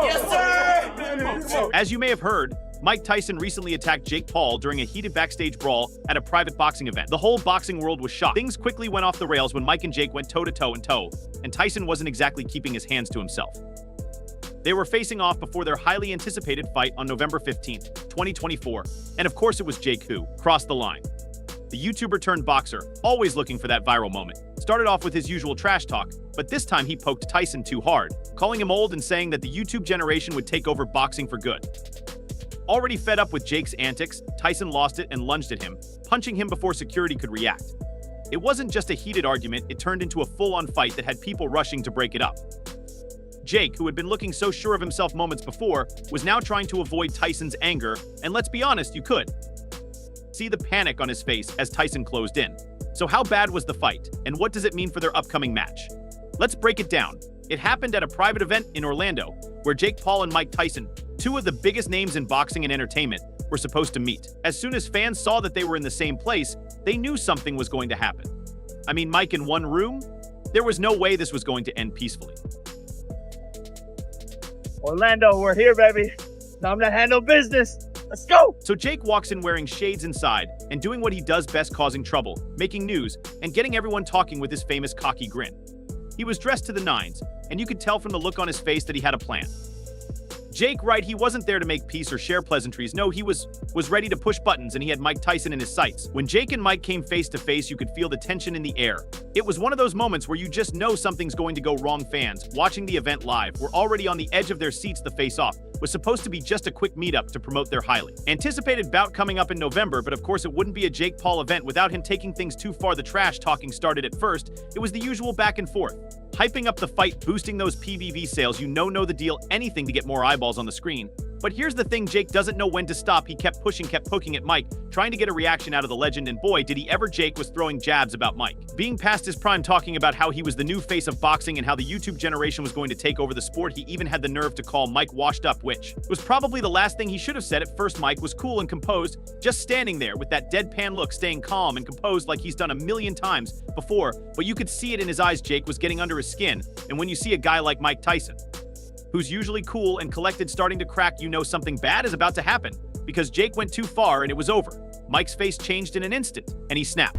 Yes, sir! As you may have heard, Mike Tyson recently attacked Jake Paul during a heated backstage brawl at a private boxing event. The whole boxing world was shocked. Things quickly went off the rails when Mike and Jake went toe-to-toe, and Tyson wasn't exactly keeping his hands to himself. They were facing off before their highly anticipated fight on November 15th, 2024, and of course it was Jake who crossed the line. The YouTuber turned boxer, always looking for that viral moment, started off with his usual trash talk, but this time he poked Tyson too hard, calling him old and saying that the YouTube generation would take over boxing for good. Already fed up with Jake's antics, Tyson lost it and lunged at him, punching him before security could react. It wasn't just a heated argument, it turned into a full-on fight that had people rushing to break it up. Jake, who had been looking so sure of himself moments before, was now trying to avoid Tyson's anger, and let's be honest, you could see the panic on his face as Tyson closed in. So how bad was the fight, and what does it mean for their upcoming match? Let's break it down. It happened at a private event in Orlando, where Jake Paul and Mike Tyson, two of the biggest names in boxing and entertainment, were supposed to meet. As soon as fans saw that they were in the same place, they knew something was going to happen. I mean, Mike in one room? There was no way this was going to end peacefully. Orlando, we're here, baby. Time to handle business. Let's go! So Jake walks in wearing shades inside and doing what he does best, causing trouble, making news, and getting everyone talking with his famous cocky grin. He was dressed to the nines, and you could tell from the look on his face that he had a plan. Jake, right, he wasn't there to make peace or share pleasantries. No, he was ready to push buttons, and he had Mike Tyson in his sights. When Jake and Mike came face to face, you could feel the tension in the air. It was one of those moments where you just know something's going to go wrong. Fans watching the event live were already on the edge of their seats. The face-off was supposed to be just a quick meetup to promote their highly anticipated bout coming up in November, but of course it wouldn't be a Jake Paul event without him taking things too far. The trash talking started at first. It was the usual back and forth, hyping up the fight, boosting those PVV sales. You know the deal, anything to get more eyeballs on the screen. But here's the thing, Jake doesn't know when to stop. He kept pushing, kept poking at Mike, trying to get a reaction out of the legend, and boy, did he ever. Jake was throwing jabs about Mike being past his prime, talking about how he was the new face of boxing and how the YouTube generation was going to take over the sport. He even had the nerve to call Mike washed up, which was probably the last thing he should have said. At first, Mike was cool and composed, just standing there with that deadpan look, staying calm and composed like he's done a million times before, but you could see it in his eyes. Jake was getting under his skin, and when you see a guy like Mike Tyson, who's usually cool and collected, starting to crack, you know something bad is about to happen, because Jake went too far and it was over. Mike's face changed in an instant, and he snapped.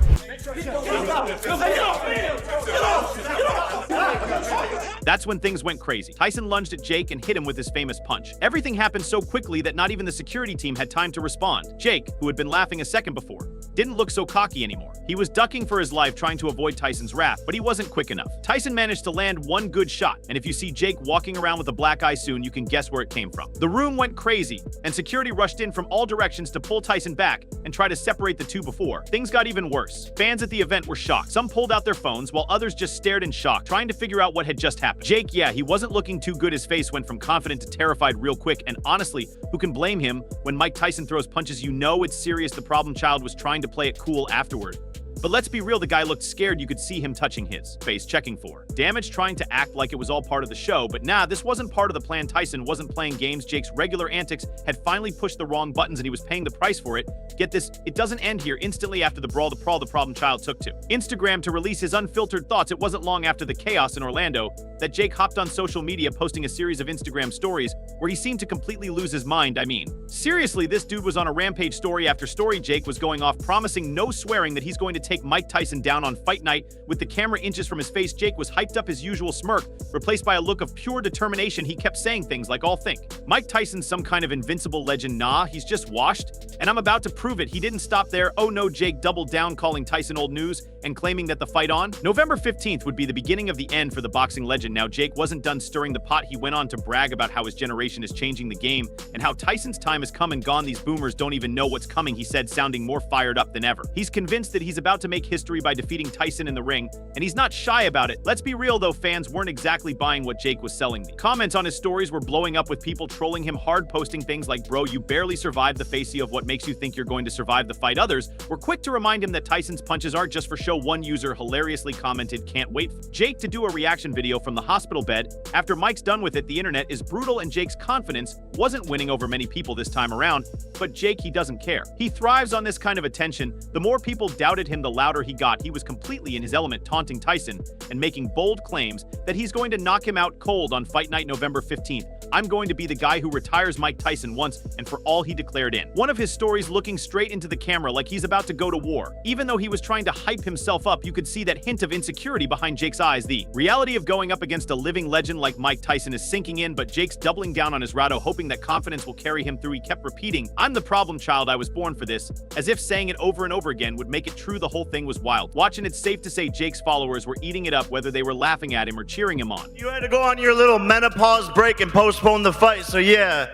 That's when things went crazy. Tyson lunged at Jake and hit him with his famous punch. Everything happened so quickly that not even the security team had time to respond. Jake, who had been laughing a second before, didn't look so cocky anymore. He was ducking for his life, trying to avoid Tyson's wrath, but he wasn't quick enough. Tyson managed to land one good shot, and if you see Jake walking around with a black eye soon, you can guess where it came from. The room went crazy, and security rushed in from all directions to pull Tyson back and try to separate the two. Before things got even worse, fans at the event were shocked. Some pulled out their phones, while others just stared in shock, trying to figure out what had just happened. Jake, yeah, he wasn't looking too good. His face went from confident to terrified real quick, and honestly, who can blame him? When Mike Tyson throws punches, you know it's serious. The problem child was trying to play it cool afterward. But let's be real, the guy looked scared. You could see him touching his face, checking for damage, trying to act like it was all part of the show. But nah, this wasn't part of the plan. Tyson wasn't playing games. Jake's regular antics had finally pushed the wrong buttons, and he was paying the price for it. Get this, it doesn't end here. Instantly after the brawl, the problem child took to Instagram to release his unfiltered thoughts. It wasn't long after the chaos in Orlando that Jake hopped on social media, posting a series of Instagram stories where he seemed to completely lose his mind. I mean, seriously, this dude was on a rampage. Story after story, Jake was going off, promising no swearing that he's going to take Mike Tyson down on fight night. With the camera inches from his face, Jake was hyped up, his usual smirk replaced by a look of pure determination. He kept saying things like, "I'll think Mike Tyson's some kind of invincible legend. Nah, he's just washed, and I'm about to prove it." He didn't stop there. Oh no, Jake doubled down, calling Tyson old news and claiming that the fight on November 15th would be the beginning of the end for the boxing legend. Now, Jake wasn't done stirring the pot. He went on to brag about how his generation is changing the game and how Tyson's time has come and gone. These boomers don't even know what's coming, he said, sounding more fired up than ever. He's convinced that he's about to to make history by defeating Tyson in the ring, and he's not shy about it. Let's be real though, fans weren't exactly buying what Jake was selling me. Comments on his stories were blowing up with people trolling him hard, posting things like, "Bro, you barely survived the facey of what makes you think you're going to survive the fight." Others were quick to remind him that Tyson's punches aren't just for show. One user hilariously commented, "Can't wait for Jake to do a reaction video from the hospital bed. After Mike's done with it, the internet is brutal," and Jake's confidence wasn't winning over many people this time around, but Jake, he doesn't care. He thrives on this kind of attention. The more people doubted him, the louder he got. He was completely in his element, taunting Tyson and making bold claims that he's going to knock him out cold on Fight Night November 15th. "I'm going to be the guy who retires Mike Tyson once and for all," he declared in one of his stories, looking straight into the camera like he's about to go to war. Even though he was trying to hype himself up, you could see that hint of insecurity behind Jake's eyes. The reality of going up against a living legend like Mike Tyson is sinking in, but Jake's doubling down on his rado, hoping that confidence will carry him through. He kept repeating, "I'm the problem child, I was born for this," as if saying it over and over again would make it true. The whole thing was wild. Watching, it's safe to say Jake's followers were eating it up, whether they were laughing at him or cheering him on. You had to go on your little menopause break and postpone the fight, so yeah.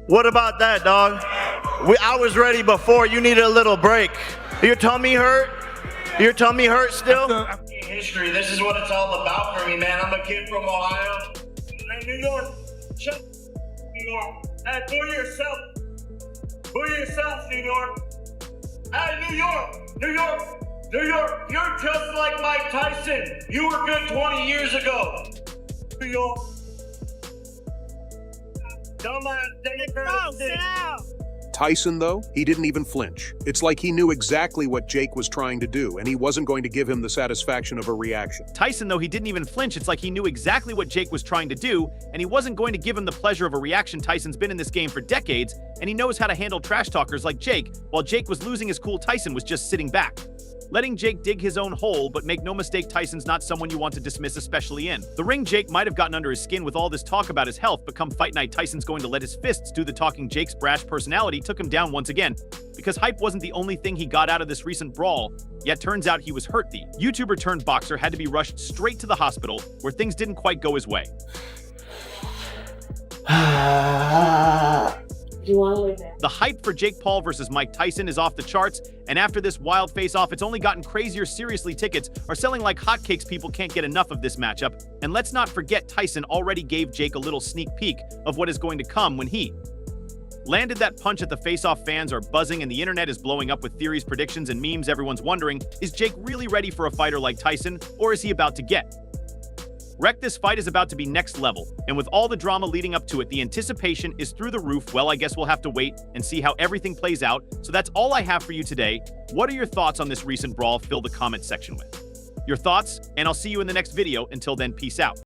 What about that, dog? I was ready before. You needed a little break. Your tummy hurt? Your tummy hurt still? History, this is what it's all about for me, man. I'm a kid from Ohio. Hey, New York. Shut New York. Hey, boo yourself. Boo yourself, New York. Hey, New York. New York. New York. You're just like Mike Tyson. You were good 20 years ago. New York. Tyson, though, he didn't even flinch. It's like he knew exactly what Jake was trying to do, and he wasn't going to give him the satisfaction of a reaction. Tyson, though, he didn't even flinch. It's like he knew exactly what Jake was trying to do, and he wasn't going to give him the pleasure of a reaction. Tyson's been in this game for decades, and he knows how to handle trash talkers like Jake. While Jake was losing his cool, Tyson was just sitting back, letting Jake dig his own hole. But make no mistake, Tyson's not someone you want to dismiss, especially in the ring. Jake might have gotten under his skin with all this talk about his health, but come fight night, Tyson's going to let his fists do the talking. Jake's brash personality took him down once again, because hype wasn't the only thing he got out of this recent brawl. Yet turns out he was hurt. The YouTuber turned boxer had to be rushed straight to the hospital, where things didn't quite go his way. The hype for Jake Paul versus Mike Tyson is off the charts, and after this wild face-off, it's only gotten crazier. Seriously, tickets are selling like hotcakes. People can't get enough of this matchup. And let's not forget, Tyson already gave Jake a little sneak peek of what is going to come when he landed that punch at the face-off. Fans are buzzing, and the internet is blowing up with theories, predictions, and memes. Everyone's wondering, is Jake really ready for a fighter like Tyson, or is he about to get wrecked? This fight is about to be next level, and with all the drama leading up to it, the anticipation is through the roof. Well, I guess we'll have to wait and see how everything plays out. So that's all I have for you today. What are your thoughts on this recent brawl? Fill the comment section with your thoughts, and I'll see you in the next video. Until then, peace out.